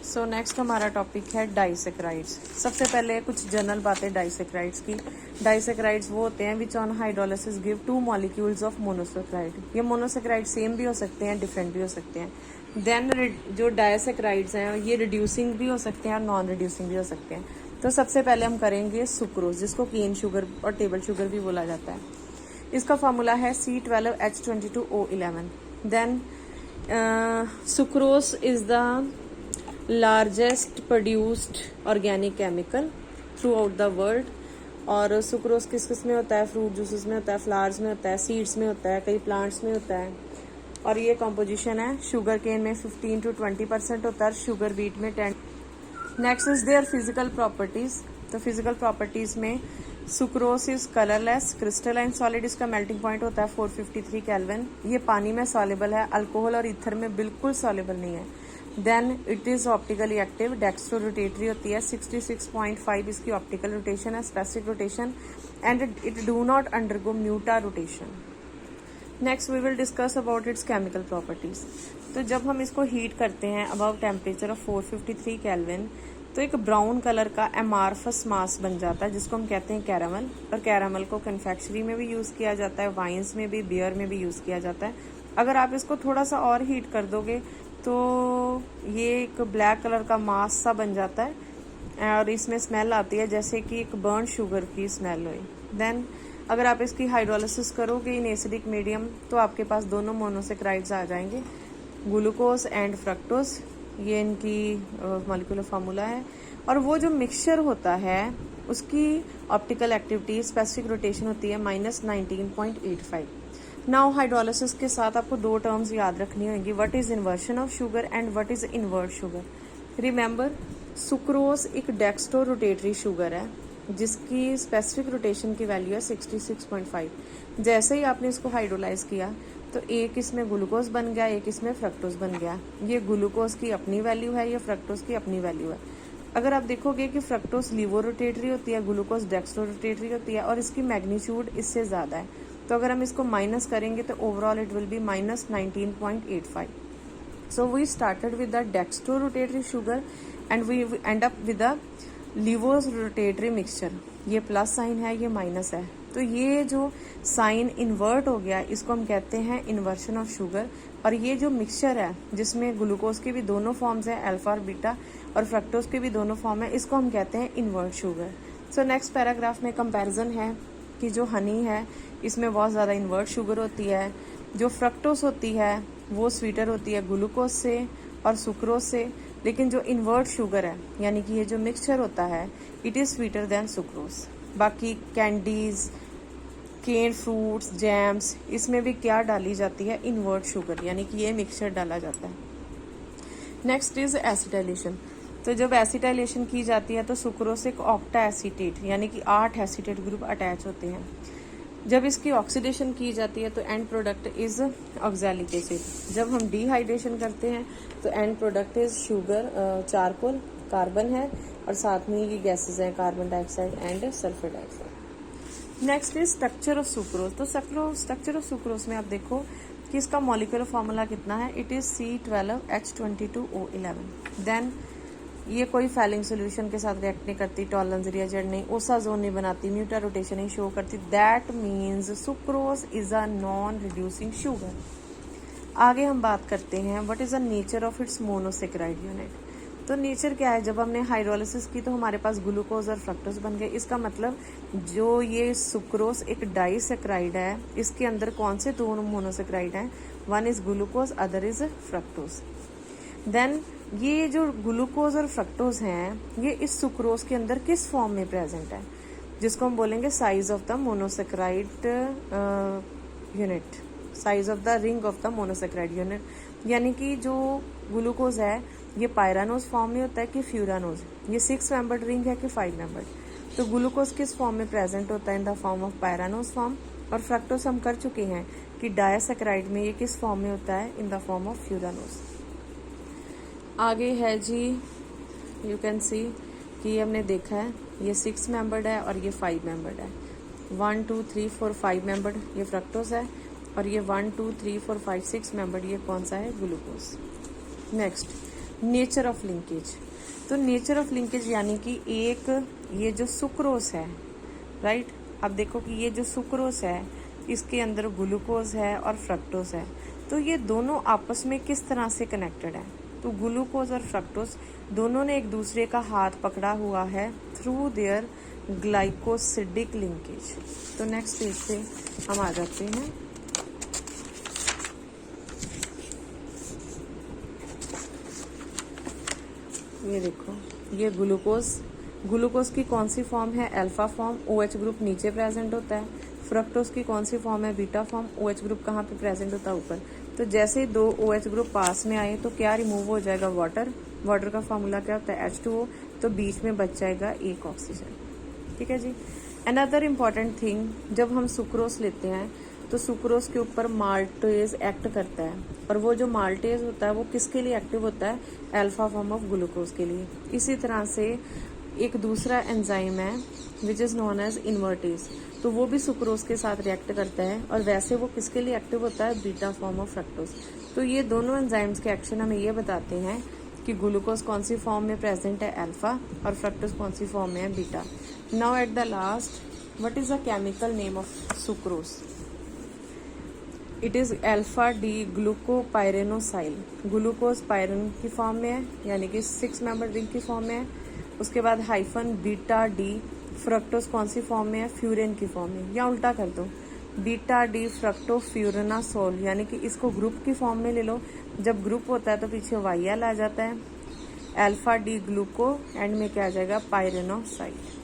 So next हमारा topic है disaccharides. सबसे पहले कुछ जनरल बातें डाइसेक्राइड्स की। डाइसेक्राइड्स वो होते हैं which on hydrolysis give 2 molecules of monosaccharide. ये मोनोसेक्राइड सेम भी हो सकते हैं, डिफरेंट भी हो सकते हैं। देन जो डाइसेक्राइड्स हैं ये रिड्यूसिंग भी हो सकते हैं और नॉन रिड्यूसिंग भी हो सकते हैं। तो सबसे पहले हम करेंगे सुक्रोज, जिसको केन शुगर और टेबल शुगर भी बोला जाता है। इसका फार्मूला है C12H22O11। Then sucrose is the largest produced organic chemical throughout the world. और सुक्रोज किस किस में होता है? फ्रूट जूसेस में होता है, फ्लावर्स में होता है, सीड्स में होता है, कई प्लांट्स में होता है। और ये कॉम्पोजिशन है शुगर केन में 15 to 20% होता है, शुगर बीट में 10। Next is their physical properties. तो फिजिकल प्रॉपर्टीज में sucrose is colourless, crystalline solid. इसका मेल्टिंग पॉइंट होता है 453 केल्विन। ये पानी में सॉलेबल है, अल्कोहल और ईथर में बिल्कुल सॉलेबल नहीं है। Then it is optically active, dextro rotatory होती है, 66.5 इसकी ऑप्टिकल रोटेशन है, specific rotation, and it do not undergo mutarotation. Next we will discuss about its chemical properties. तो जब हम इसको हीट करते हैं अबाउट टेम्परेचर ऑफ 453 केल्विन, तो एक ब्राउन कलर का एमार्फस मास बन जाता है, जिसको हम कहते हैं कैरामल। और कैरामल को कन्फेक्शनरी में भी यूज किया जाता है, वाइन्स में भी, बियर में भी यूज किया जाता है। अगर आप इसको थोड़ा सा और हीट कर दोगे तो ये एक ब्लैक कलर का मास सा बन जाता है और इसमें स्मेल आती है जैसे कि एक बर्न शुगर की स्मेल हुई। देन अगर आप इसकी हाइड्रोलिसिस करोगे इन एसिडिक मीडियम तो आपके पास दोनों मोनोसेक्राइड्स आ जाएंगे, ग्लूकोज एंड फ्रक्टोज। ये इनकी मॉलिक्यूलर फार्मूला है। और वो जो मिक्सचर होता है उसकी ऑप्टिकल एक्टिविटी, स्पेसिफिक रोटेशन होती है -19.85। नाउ हाइड्रोलिसिस के साथ आपको दो टर्म्स याद रखनी होंगी, what is inversion of sugar and what is invert sugar. Remember, sucrose एक डेक्स्ट्रो रोटेटरी शुगर है जिसकी स्पेसिफिक रोटेशन की वैल्यू है 66.5। जैसे ही आपने इसको हाइड्रोलाइज किया तो एक इसमें ग्लूकोज बन गया, एक इसमें फ्रक्टोज बन गया। ये ग्लूकोज की अपनी वैल्यू है, ये फ्रक्टोज की अपनी वैल्यू है। अगर आप देखोगे कि फ्रक्टोज लीवो रोटेटरी होती है, ग्लूकोज डेक्स्ट्रो रोटेटरी होती है और इसकी मैग्नीट्यूड इससे ज़्यादा है। तो अगर हम इसको माइनस करेंगे तो overall it will be -19.85। So we started with the dextro rotatory sugar and we end up with the levo rotatory mixture. ये प्लस साइन है, ये माइनस है, तो ये जो साइन इन्वर्ट हो गया इसको हम कहते हैं इन्वर्शन ऑफ शुगर। और ये जो मिक्सचर है जिसमें ग्लूकोज के भी दोनों फॉर्म्स हैं, अल्फा और बीटा, और फ्रक्टोज के भी दोनों फॉर्म है, इसको हम कहते हैं invert sugar. So next paragraph में कंपैरिजन है कि जो हनी है इसमें बहुत ज़्यादा इन्वर्ट शुगर होती है, जो फ्रक्टोज होती है वो स्वीटर होती है ग्लूकोज से और सुक्रोज से, लेकिन जो इन्वर्ट शुगर है यानी कि ये जो मिक्सचर होता है it is sweeter than sucrose. बाकी कैंडीज, केन फ्रूट्स, जैम्स, इसमें भी क्या डाली जाती है? इन्वर्ट शुगर, यानी कि ये मिक्सचर डाला जाता है। Next is acetylation. तो जब एसिटाइलेशन की जाती है तो सुक्रोज से एक ऑक्टा एसीटेट यानी कि 8 एसीटेट ग्रुप अटैच होते हैं। जब इसकी ऑक्सीडेशन की जाती है तो and product is oxalic acid. जब हम डिहाइड्रेशन करते हैं तो and product is sugar, charcoal, carbon है और साथ में ये गैसेस हैं, carbon dioxide and sulphur dioxide. Next is structure of sucrose. तो स्ट्रक्चर ऑफ सुक्रोज में आप देखो कि इसका मॉलिक्यूलर फार्मूला कितना है, इट इज C12H22O11। देन ये कोई फैलिंग सोल्यूशन के साथ रिएक्ट नहीं करती, टॉलरेंस रिएजेंट नहीं, ओसाजोन नहीं बनाती, म्यूटा रोटेशन नहीं शो करती। That means sucrose is a non reducing sugar. आगे हम बात करते हैं what is the nature of its monosaccharide unit. तो नेचर क्या है? जब हमने हाइड्रोलिसिस की तो हमारे पास ग्लूकोज और फ्रक्टोज बन गए। इसका मतलब जो ये सुक्रोज एक डाइसेक्राइड है, इसके अंदर कौन से दो मोनोसेक्राइड हैं? One is glucose, other is fructose. Then ये जो ग्लूकोज और फ्रक्टोज हैं ये इस सुक्रोज के अंदर किस फॉर्म में प्रेजेंट है, जिसको हम बोलेंगे size of the monosaccharide unit, size of the ring of the monosaccharide unit. यानी कि जो ग्लूकोज है ये पायरानोज फॉर्म में होता है कि फ्यूरानोज, ये 6 मेंबर्ड रिंग है कि 5 मेंबर्ड। तो ग्लूकोज किस फॉर्म में प्रेजेंट होता है? In the form of pyranose form. और फ्रक्टोज हम कर चुके हैं कि डायसेक्राइड में ये किस फॉर्म में होता है? In the form of furanose. आगे है जी, यू कैन सी कि हमने देखा है ये 6 मेंबर्ड है और ये 5 मेंबर्ड है। 1 2 3 4 5 मेंबर्ड ये फ्रक्टोज है और ये 1 2 3 4 5 6 मेंबर्ड ये कौन सा है? Glucose. Next nature of linkage. तो नेचर ऑफ लिंकेज यानी कि एक ये जो सुक्रोस है, राइट, अब देखो कि ये जो सुक्रोस है इसके अंदर ग्लूकोज है और फ्रक्टोज है, तो ये दोनों आपस में किस तरह से कनेक्टेड है। तो ग्लूकोज और फ्रक्टोज दोनों ने एक दूसरे का हाथ पकड़ा हुआ है थ्रू देयर ग्लाइकोसिडिक लिंकेज। तो नेक्स्ट पेज पे हम आ जाते हैं। ये देखो, ये ग्लूकोज की कौन सी फॉर्म है, अल्फा फॉर्म, OH ग्रुप नीचे प्रेजेंट होता है। फ्रक्टोज की कौन सी फॉर्म है, बीटा फॉर्म, OH ग्रुप कहाँ पे प्रेजेंट होता है, ऊपर। तो जैसे ही दो OH ग्रुप पास में आए तो क्या रिमूव हो जाएगा, वाटर का फॉर्मूला क्या होता है, H2O, तो बीच में बच जाएगा एक ऑक्सीजन। ठीक है जी। अनदर इम्पॉर्टेंट थिंग, जब हम सुक्रोज लेते हैं तो सुक्रोज के ऊपर माल्टेज एक्ट करता है, और वो जो माल्टेज होता है वो किसके लिए एक्टिव होता है, अल्फा फॉर्म ऑफ ग्लूकोज के लिए। इसी तरह से एक दूसरा एंजाइम है which is known as invertase, तो वो भी सुक्रोज के साथ रिएक्ट करता है, और वैसे वो किसके लिए एक्टिव होता है, बीटा फॉर्म ऑफ फ्रक्टोज। तो ये दोनों एंजाइम्स के एक्शन हमें ये बताते हैं कि ग्लूकोज कौन सी फॉर्म में प्रेजेंट है, अल्फा, और फ्रक्टोज कौन सी फॉर्म में है, beta. Now at the last, what is the chemical name of sucrose? It is alpha D glucopyranosyl. Glucose pyran की फॉर्म में है, यानी कि 6 मेंबर रिंग की फॉर्म में है। उसके बाद हाइफन बीटा डी, फ्रक्टोज कौन सी फॉर्म में है, फ्यूरेन की फॉर्म में, या उल्टा कर दो, बीटा डी फ्रक्टोफ्यूरेनासोल, यानी कि इसको ग्रुप की फॉर्म में ले लो। जब ग्रुप होता है तो पीछे YL आ जाता है, अल्फा डी ग्लूको, एंड में क्या आ जाएगा, पाइरेनोसाइड।